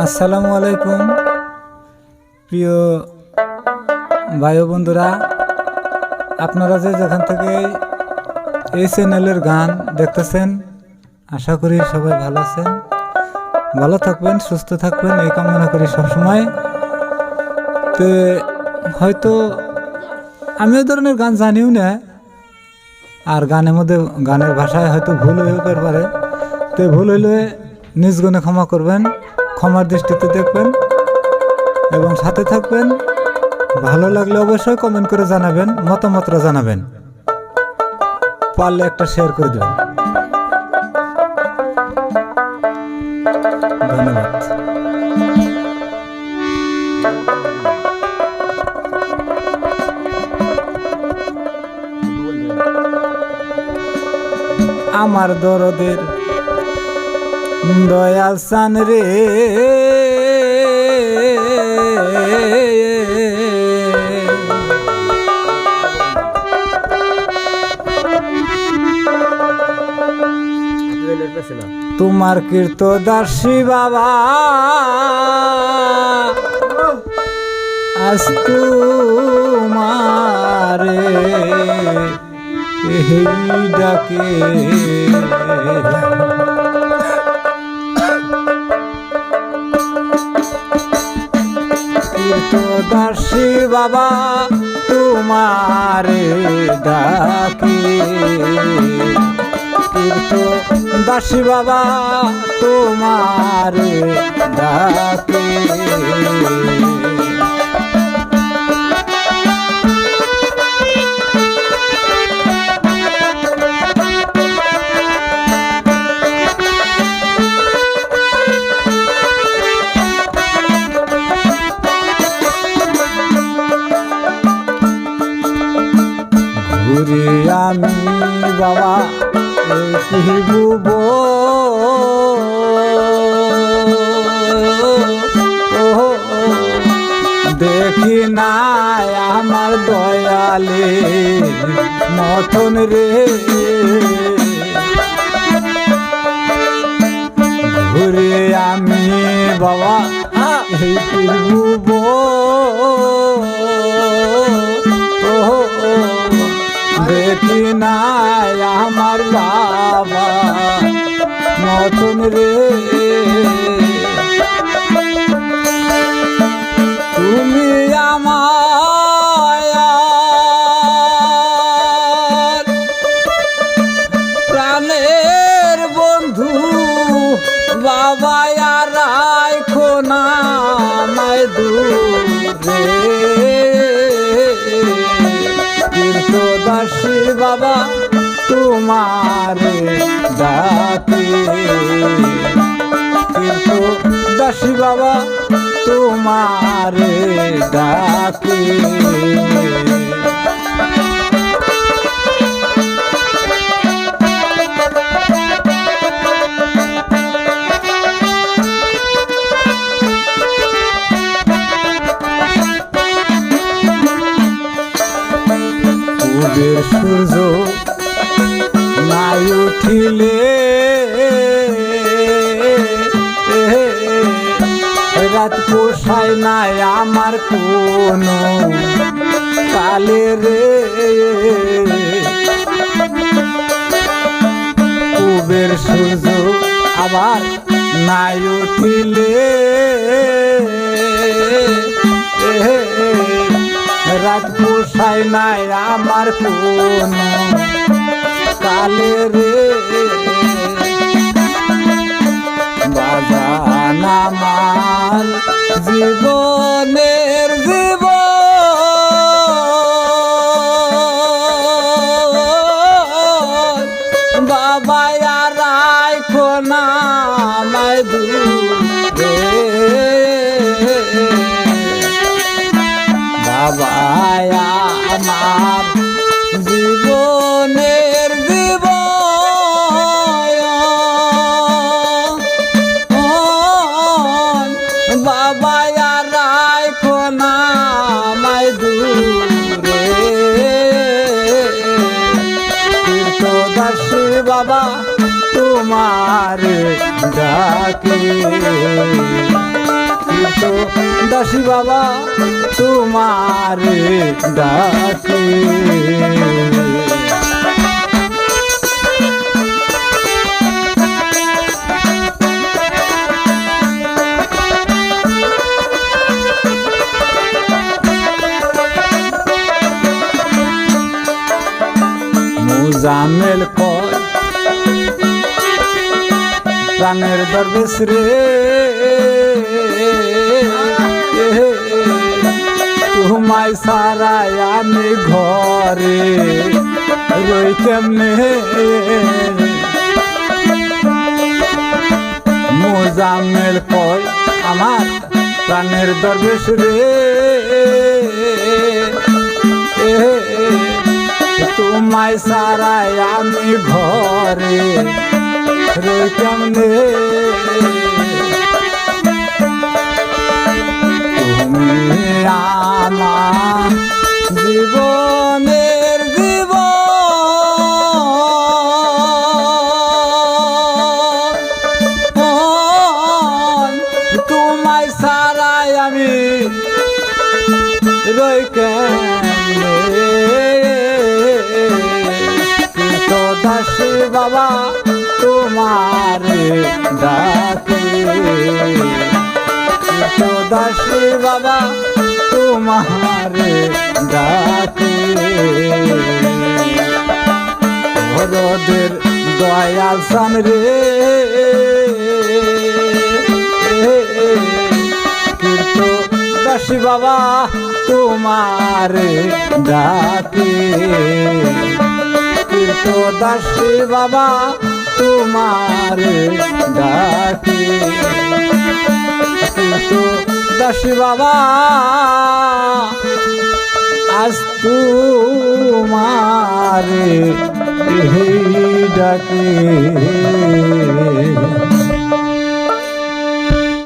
আসসালামু আলাইকুম প্রিয় ভাই ও বন্ধুরা, আপনারা যে যেখান থেকে এই চ্যানেলের গান দেখতেছেন, আশা করি সবাই ভালো আছেন, ভালো থাকবেন, সুস্থ থাকবেন, এই কামনা করি সবসময়। তো হয়তো আমি ওই ধরনের গান জানিও না, আর গানের মধ্যে গানের ভাষায় হয়তো ভুল হয়ে পারে। তো ভুল হইলে নিজ গুণে ক্ষমা করবেন, ক্ষমার দৃষ্টিতে দেখবেন এবং সাথে থাকবেন। ভালো লাগলে অবশ্যই কমেন্ট করে জানাবেন, মতামতটা জানাবেন, পারলে একটা শেয়ার করে দেবেন। ধন্যবাদ। আমার দরদের দয়াল সান রে, তোমার কীর্তদাসী বাবা আজ তোমারে এই ডাকে, কীর্তদাসী বাবা তোমারে ডাকে, কীর্তদাসী বাবা তোমারে ডাকে। ঘুরে আমি বাবা শিবুব দেখি নাই আমার দয়ালে মতন রে, ঘুরে আমি বাবা শিবুব দেখি নাই আমার বাবা মতন রে, তুমি আমার প্রাণের বন্ধু বাবা, আর রাখো না আমায় দূরে, কীর্তদাসী বাবা তোমারে ডাকে, কীর্তদাসী বাবা তোমারে ডাকে। পূবের সূর্য নাই উঠিলে রাত পোষায় নাই আমার কোনো কালে রে, পূবের সূর্য আবার নাই উঠিলে রাত পোষায় নাই আমার কোন কালে রে, বাজান আমার জীবনের জীবন বাবা, আর রাখো না আমায় দূরে, বাবা আমার জীবনের জীবন বাবা, আর রাখো না আমায় দূরে, কীর্তদাসী বাবা তোমার ডাকে। তো দাসী বাবা তোমারে ডাকে মুজাম্মেল কয় প্রাণের দরবেশ রে তোমায় সারাই আমি ঘরে রই কেমনে মুজাম্মেল কয় আমার প্রাণের দরবেশ রে তোমায় সারাই আমি ঘরে রই কেমনে তুমি আমার জীবনের জীবন তোমায় সারাই আমি রই কেমনে তো দাসী বাবা তোমারে ডাকে তো দাসী বাবা তোমারে ডাকে হরদের দয়াল সান রে কীর্ত দাসী বাবা তোমারে ডাকে কীর্ত দাসী বাবা তোমারে ডাকে কীর্ত দাসী বাবা আজ তোমারে ডাকে